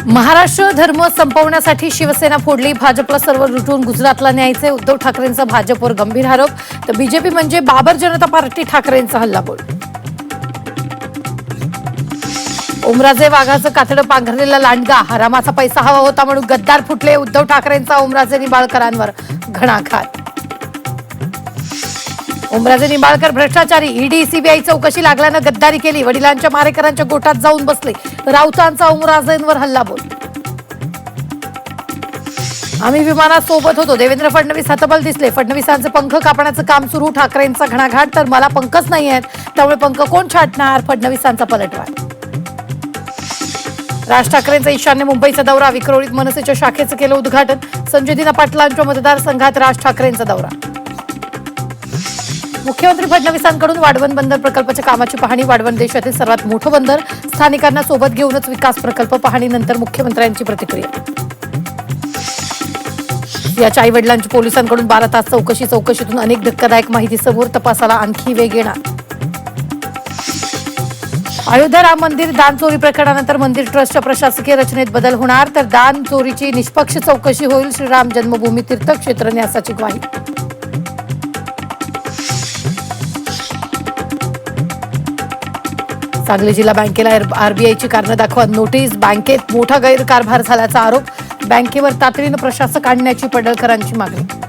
महाराष्ट्र धर्म संपवण्यासाठी शिवसेना फोडली, भाजपला सर्व लुटून गुजरातला न्यायचे, उद्धव ठाकरेंचा भाजपवर गंभीर आरोप. तर बीजेपी म्हणजे बाबर जनता पार्टी ठाकरेंचा हल्लाबोल. ओमराजे वाघाचं कातडं पांघरलेला लांडगा, हरामाचा पैसा हवा होता म्हणून गद्दार फुटले, उद्धव ठाकरेंचा ओमराजे निंबाळकरांवर घणाघात. ओमराजे निंबाळकर भ्रष्टाचारी, ईडी सीबीआय चौकशी लागल्यानं गद्दारी केली, वडिलांच्या मारेकरांच्या गोटात जाऊन बसले, राऊतांचा ओमराजेंवर हल्लाबोल. आम्ही विमानात सोबत होतो, देवेंद्र फडणवीस हतबल दिसले, फडणवीसांचे पंख कापण्याचं काम सुरू, ठाकरेंचा घणाघाट. तर मला पंखच नाही आहेत, त्यामुळे पंख कोण छाटणार, फडणवीसांचा पलटवार. राज ठाकरेंचा ईशान्य मुंबईचा दौरा, विक्रोळीत मनसेच्या शाखेचं केलं उद्घाटन, संजय दिना पाटलांच्या मतदारसंघात राज ठाकरेंचा दौरा. मुख्यमंत्री फडणवीसांकडून वाढवण बंदर प्रकल्पाच्या कामाची पाहणी, वाढवण देशातील सर्वात मोठं बंदर, स्थानिकांना सोबत घेऊनच विकास प्रकल्प, पाहणीनंतर मुख्यमंत्र्यांची प्रतिक्रिया. याच्या आईवडिलांची पोलिसांकडून 12 तास चौकशीतून अनेक धक्कादायक माहिती समोर, तपासाला आणखी वेग येणार. अयोध्या राम मंदिर दान चोरी प्रकरणानंतर मंदिर ट्रस्टच्या प्रशासकीय रचनेत बदल होणार, तर दान चोरीची निष्पक्ष चौकशी होईल, श्रीराम जन्मभूमी तीर्थक्षेत्र न्यासाची ग्वाही. सांगली जिल्हा बँकेला आरबीआयची कारणं दाखवा नोटीस, बँकेत मोठा गैरकारभार झाल्याचा आरोप, बँकेवर तातडीनं प्रशासक आणण्याची पडळकरांची मागणी.